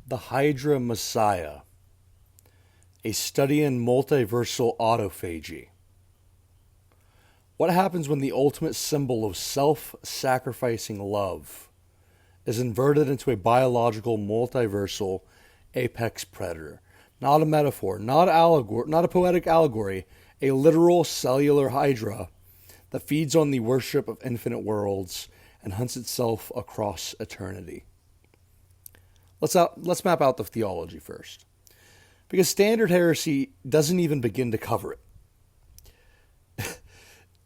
The HYDRA Messiah, a study in multiversal autophagy. What happens when the ultimate symbol of self-sacrificing love is inverted into a biological multiversal apex predator? Not a metaphor, not a poetic allegory, a literal cellular hydra that feeds on the worship of infinite worlds and hunts itself across eternity. Let's map out the theology first, because standard heresy doesn't even begin to cover it.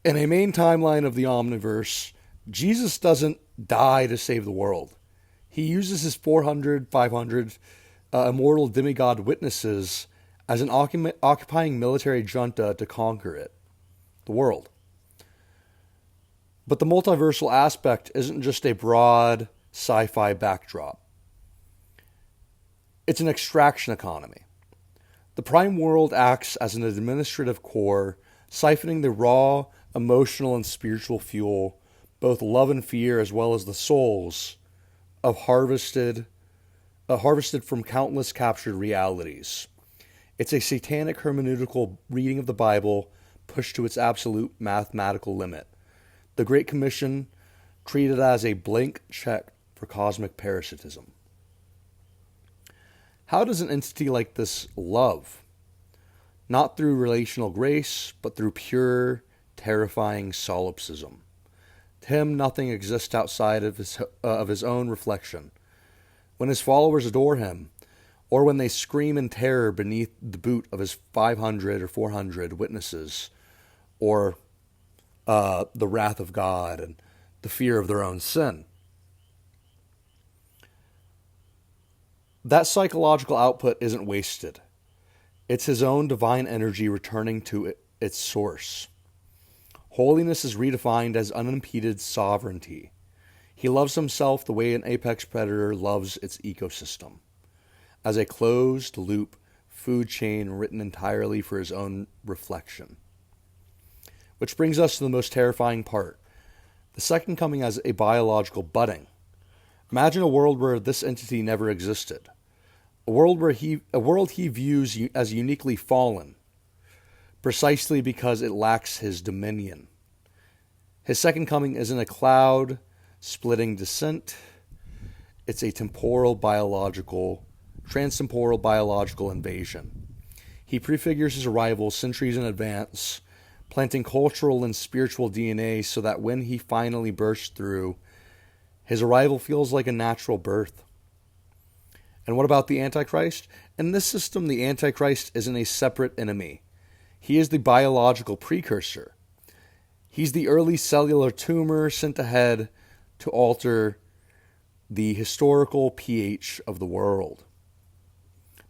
In a main timeline of the Omniverse, Jesus doesn't die to save the world. He uses his 500 immortal demigod witnesses as an occupying military junta to conquer it, the world. But the multiversal aspect isn't just a broad sci-fi backdrop. It's an extraction economy. The prime world acts as an administrative core, siphoning the raw, emotional, and spiritual fuel, both love and fear, as well as the souls of harvested from countless captured realities. It's a satanic hermeneutical reading of the Bible pushed to its absolute mathematical limit. The Great Commission treated as a blank check for cosmic parasitism. How does an entity like this love? Not through relational grace, but through pure, terrifying solipsism. To him, nothing exists outside of his own reflection. When his followers adore him, or when they scream in terror beneath the boot of his 500 or 400 witnesses, or the wrath of God and the fear of their own sin. That psychological output isn't wasted. It's his own divine energy returning to its source. Holiness is redefined as unimpeded sovereignty. He loves himself the way an apex predator loves its ecosystem, as a closed-loop food chain written entirely for his own reflection. Which brings us to the most terrifying part, the second coming as a biological budding. Imagine a world where this entity never existed. A world he views as uniquely fallen, precisely because it lacks his dominion. His second coming isn't a cloud-splitting descent. It's a transtemporal biological invasion. He prefigures his arrival centuries in advance, planting cultural and spiritual DNA so that when he finally bursts through, his arrival feels like a natural birth. And what about the Antichrist? In this system, the Antichrist isn't a separate enemy. He is the biological precursor. He's the early cellular tumor sent ahead to alter the historical pH of the world,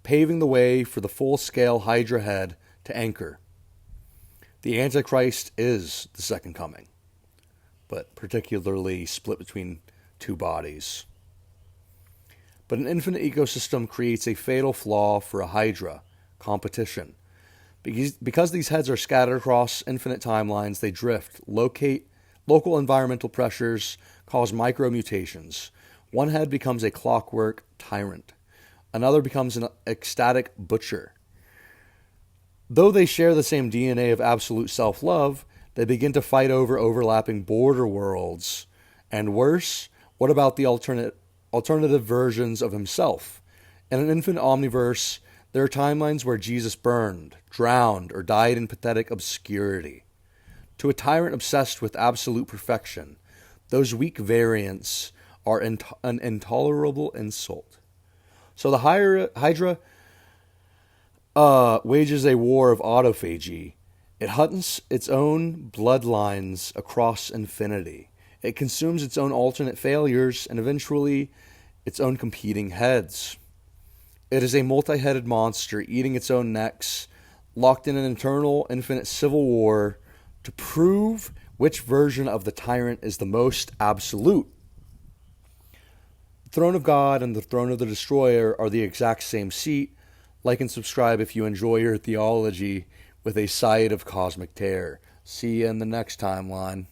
paving the way for the full-scale Hydra head to anchor. The Antichrist is the second coming, but particularly split between two bodies. But an infinite ecosystem creates a fatal flaw for a Hydra, competition. Because these heads are scattered across infinite timelines, they drift, local environmental pressures cause micro-mutations. One head becomes a clockwork tyrant. Another becomes an ecstatic butcher. Though they share the same DNA of absolute self-love, they begin to fight over overlapping border worlds. And worse, what about the alternative versions of himself? In an infinite omniverse, there are timelines where Jesus burned, drowned, or died in pathetic obscurity. To a tyrant obsessed with absolute perfection, those weak variants are an intolerable insult. So the Hydra wages a war of autophagy. It hunts its own bloodlines across infinity. It consumes its own alternate failures and eventually its own competing heads. It is a multi-headed monster eating its own necks, locked in an eternal, infinite civil war to prove which version of the tyrant is the most absolute. The throne of God and the throne of the destroyer are the exact same seat. Like and subscribe if you enjoy your theology with a side of cosmic terror. See you in the next timeline.